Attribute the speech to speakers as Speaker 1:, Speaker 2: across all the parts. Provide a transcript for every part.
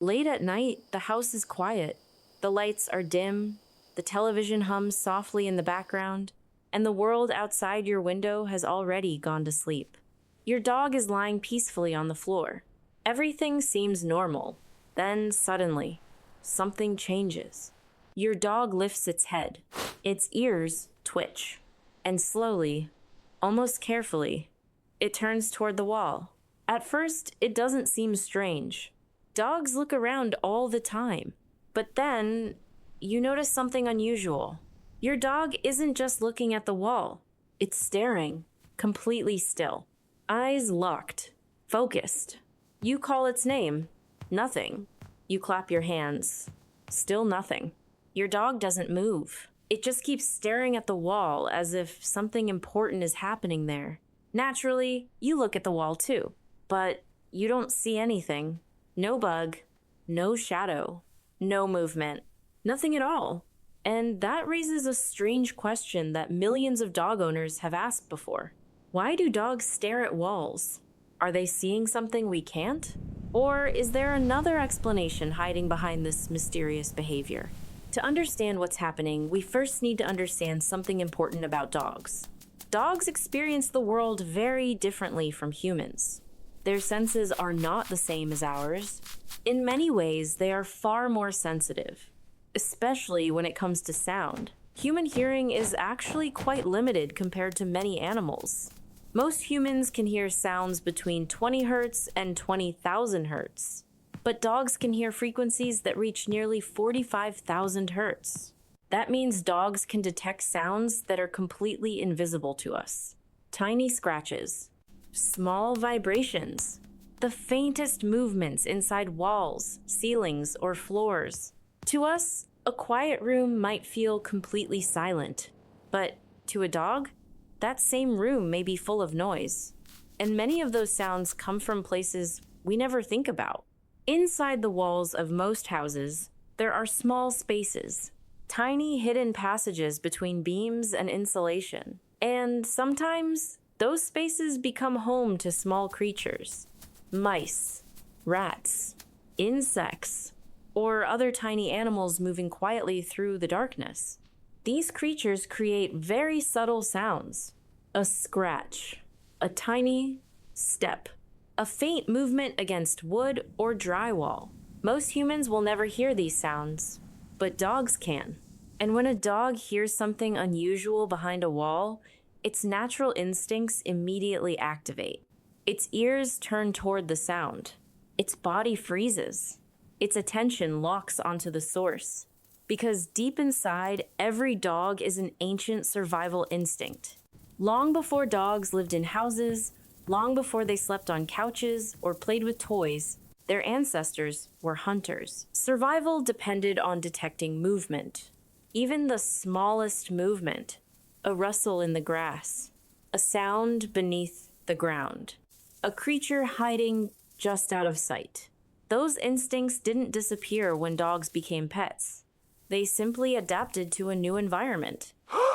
Speaker 1: Late at night, the house is quiet. The lights are dim, the television hums softly in the background, and the world outside your window has already gone to sleep. Your dog is lying peacefully on the floor. Everything seems normal. Then suddenly, something changes. Your dog lifts its head. Its ears twitch. And slowly, almost carefully, it turns toward the wall. At first, it doesn't seem strange. Dogs look around all the time. But then, you notice something unusual. Your dog isn't just looking at the wall. It's staring, completely still. Eyes locked, focused. You call its name. Nothing. You clap your hands. Still nothing. Your dog doesn't move. It just keeps staring at the wall as if something important is happening there. Naturally, you look at the wall too. But you don't see anything. No bug, no shadow, no movement, nothing at all. And that raises a strange question that millions of dog owners have asked before. Why do dogs stare at walls? Are they seeing something we can't? Or is there another explanation hiding behind this mysterious behavior? To understand what's happening, we first need to understand something important about dogs. Dogs experience the world very differently from humans. Their senses are not the same as ours. In many ways, they are far more sensitive, especially when it comes to sound. Human hearing is actually quite limited compared to many animals. Most humans can hear sounds between 20 hertz and 20,000 hertz, but dogs can hear frequencies that reach nearly 45,000 hertz. That means dogs can detect sounds that are completely invisible to us. Tiny scratches, small vibrations, the faintest movements inside walls, ceilings, or floors. To us, a quiet room might feel completely silent, but to a dog, that same room may be full of noise. And many of those sounds come from places we never think about. Inside the walls of most houses, there are small spaces, tiny hidden passages between beams and insulation. And sometimes, those spaces become home to small creatures, mice, rats, insects, or other tiny animals moving quietly through the darkness. These creatures create very subtle sounds. A scratch, a tiny step, a faint movement against wood or drywall. Most humans will never hear these sounds, but dogs can. And when a dog hears something unusual behind a wall, its natural instincts immediately activate. Its ears turn toward the sound. Its body freezes. Its attention locks onto the source. Because deep inside, every dog is an ancient survival instinct. Long before dogs lived in houses, long before they slept on couches or played with toys, their ancestors were hunters. Survival depended on detecting movement. Even the smallest movement, a rustle in the grass, a sound beneath the ground, a creature hiding just out of sight. Those instincts didn't disappear when dogs became pets. They simply adapted to a new environment.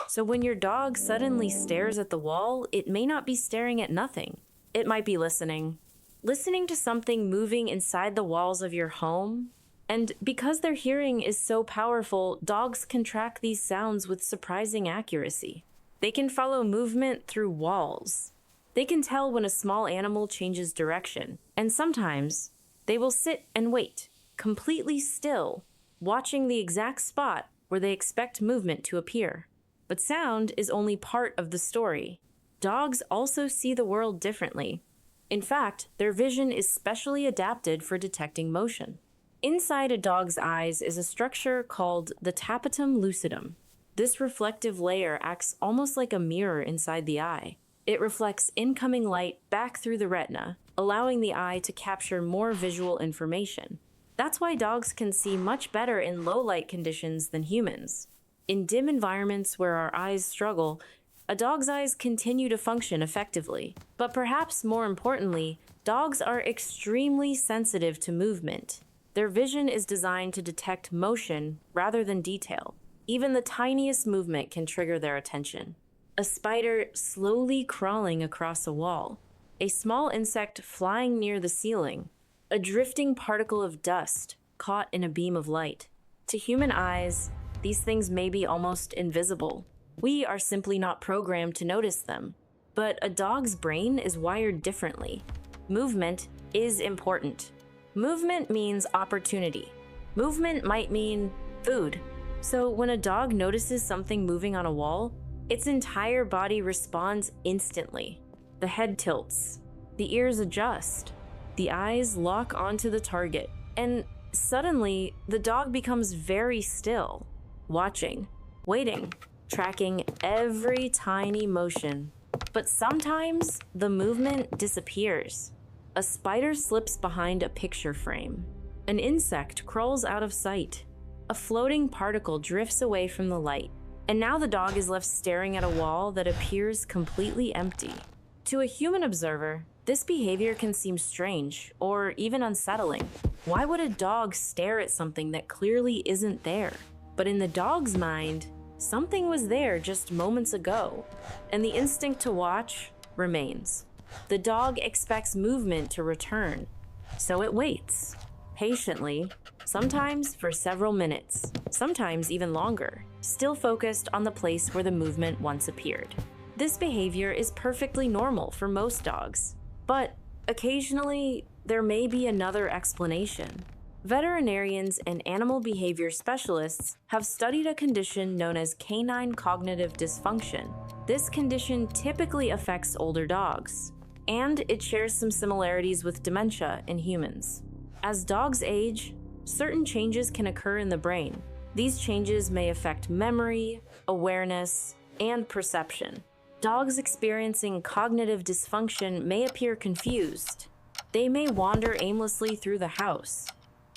Speaker 1: So when your dog suddenly stares at the wall, it may not be staring at nothing. It might be listening. Listening to something moving inside the walls of your home. And because their hearing is so powerful, dogs can track these sounds with surprising accuracy. They can follow movement through walls. They can tell when a small animal changes direction. And sometimes, they will sit and wait, completely still, watching the exact spot where they expect movement to appear. But sound is only part of the story. Dogs also see the world differently. In fact, their vision is specially adapted for detecting motion. Inside a dog's eyes is a structure called the tapetum lucidum. This reflective layer acts almost like a mirror inside the eye. It reflects incoming light back through the retina, allowing the eye to capture more visual information. That's why dogs can see much better in low light conditions than humans. In dim environments where our eyes struggle, a dog's eyes continue to function effectively. But perhaps more importantly, dogs are extremely sensitive to movement. Their vision is designed to detect motion rather than detail. Even the tiniest movement can trigger their attention. A spider slowly crawling across a wall, a small insect flying near the ceiling, a a drifting particle of dust caught in a beam of light. To human eyes, these things may be almost invisible. We are simply not programmed to notice them. But a dog's brain is wired differently. Movement is important. Movement means opportunity. Movement might mean food. So when a dog notices something moving on a wall, its entire body responds instantly. The head tilts, the ears adjust, the eyes lock onto the target, and suddenly the dog becomes very still, watching, waiting, tracking every tiny motion. But sometimes the movement disappears. A spider slips behind a picture frame. An insect crawls out of sight. A floating particle drifts away from the light. And now the dog is left staring at a wall that appears completely empty. To a human observer, this behavior can seem strange or even unsettling. Why would a dog stare at something that clearly isn't there? But in the dog's mind, something was there just moments ago, and the instinct to watch remains. The dog expects movement to return, so it waits, patiently, sometimes for several minutes, sometimes even longer, still focused on the place where the movement once appeared. This behavior is perfectly normal for most dogs, but occasionally there may be another explanation. Veterinarians and animal behavior specialists have studied a condition known as canine cognitive dysfunction. This condition typically affects older dogs, and it shares some similarities with dementia in humans. As dogs age, certain changes can occur in the brain. These changes may affect memory, awareness, and perception. Dogs experiencing cognitive dysfunction may appear confused. They may wander aimlessly through the house.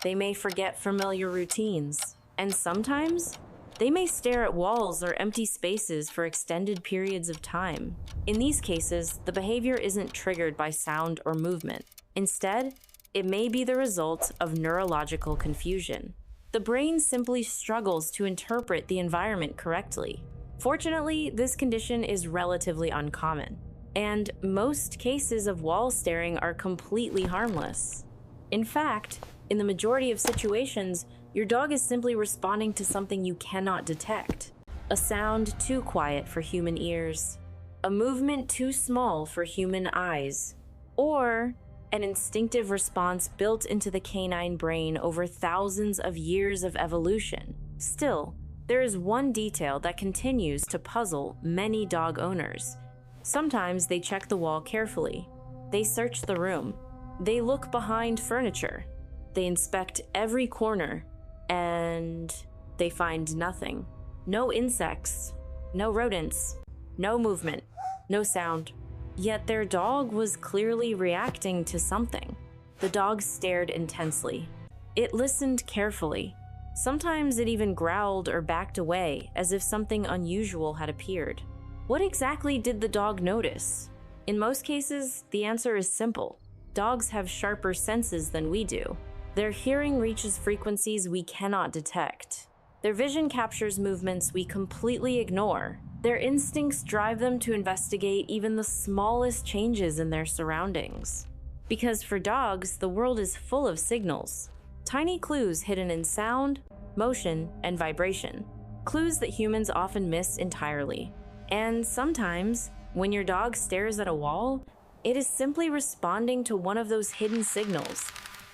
Speaker 1: They may forget familiar routines, and sometimes they may stare at walls or empty spaces for extended periods of time. In these cases, the behavior isn't triggered by sound or movement. Instead, it may be the result of neurological confusion. The brain simply struggles to interpret the environment correctly. Fortunately, this condition is relatively uncommon, and most cases of wall staring are completely harmless. In fact, in the majority of situations, your dog is simply responding to something you cannot detect. A sound too quiet for human ears, a movement too small for human eyes, or an instinctive response built into the canine brain over thousands of years of evolution. Still, there is one detail that continues to puzzle many dog owners. Sometimes they check the wall carefully. They search the room. They look behind furniture. They inspect every corner, and they find nothing. No insects, no rodents, no movement, no sound. Yet their dog was clearly reacting to something. The dog stared intensely. It listened carefully. Sometimes it even growled or backed away as if something unusual had appeared. What exactly did the dog notice? In most cases, the answer is simple. Dogs have sharper senses than we do. Their hearing reaches frequencies we cannot detect. Their vision captures movements we completely ignore. Their instincts drive them to investigate even the smallest changes in their surroundings. Because for dogs, the world is full of signals. Tiny clues hidden in sound, motion, and vibration. Clues that humans often miss entirely. And sometimes, when your dog stares at a wall, it is simply responding to one of those hidden signals.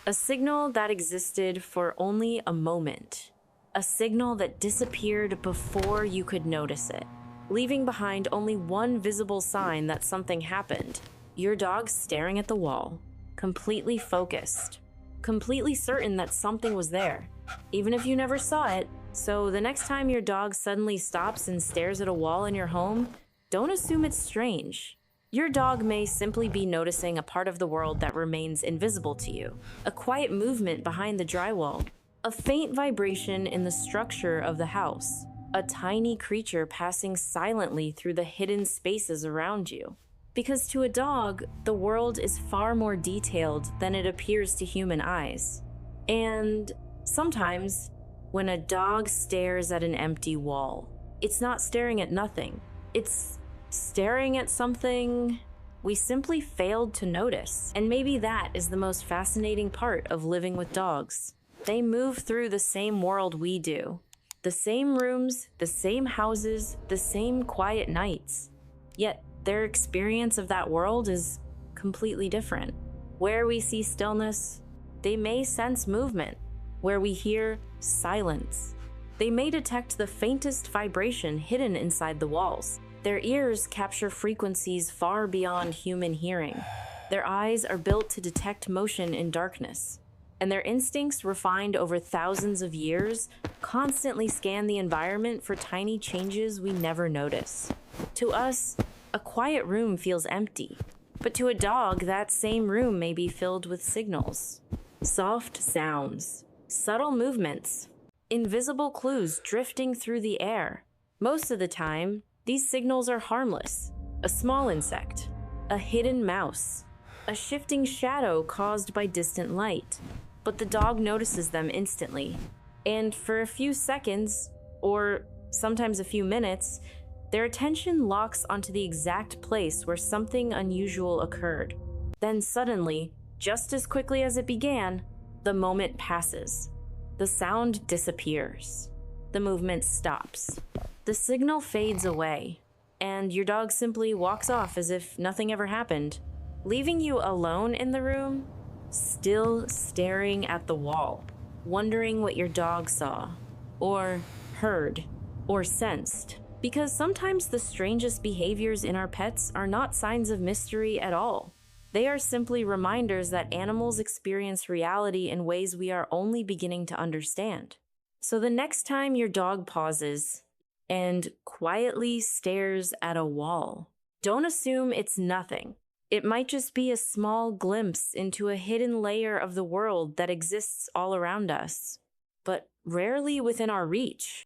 Speaker 1: A signal that existed for only a moment. A signal that disappeared before you could notice it, leaving behind only one visible sign that something happened. Your dog staring at the wall, completely focused, completely certain that something was there, even if you never saw it. So the next time your dog suddenly stops and stares at a wall in your home, don't assume it's strange. Your dog may simply be noticing a part of the world that remains invisible to you, a quiet movement behind the drywall, a faint vibration in the structure of the house, a tiny creature passing silently through the hidden spaces around you. Because to a dog, the world is far more detailed than it appears to human eyes. And sometimes, when a dog stares at an empty wall, it's not staring at nothing. It's staring at something We simply failed to notice. And maybe that is the most fascinating part of living with dogs. They move through the same world we do. The same rooms, the same houses, the same quiet nights. Yet their experience of that world is completely different. Where we see stillness, they may sense movement. Where we hear silence, they may detect the faintest vibration hidden inside the walls. Their ears capture frequencies far beyond human hearing. Their eyes are built to detect motion in darkness. And their instincts, refined over thousands of years, constantly scan the environment for tiny changes we never notice. To us, a quiet room feels empty. But to a dog, that same room may be filled with signals. Soft sounds, subtle movements, invisible clues drifting through the air. Most of the time, these signals are harmless. A small insect, a hidden mouse, a shifting shadow caused by distant light. But the dog notices them instantly. And for a few seconds, or sometimes a few minutes, their attention locks onto the exact place where something unusual occurred. Then suddenly, just as quickly as it began, the moment passes. The sound disappears. The movement stops. The signal fades away, and your dog simply walks off as if nothing ever happened, leaving you alone in the room, still staring at the wall, wondering what your dog saw, or heard, or sensed. Because sometimes the strangest behaviors in our pets are not signs of mystery at all. They are simply reminders that animals experience reality in ways we are only beginning to understand. So the next time your dog pauses and quietly stares at a wall, don't assume it's nothing. It might just be a small glimpse into a hidden layer of the world that exists all around us, but rarely within our reach.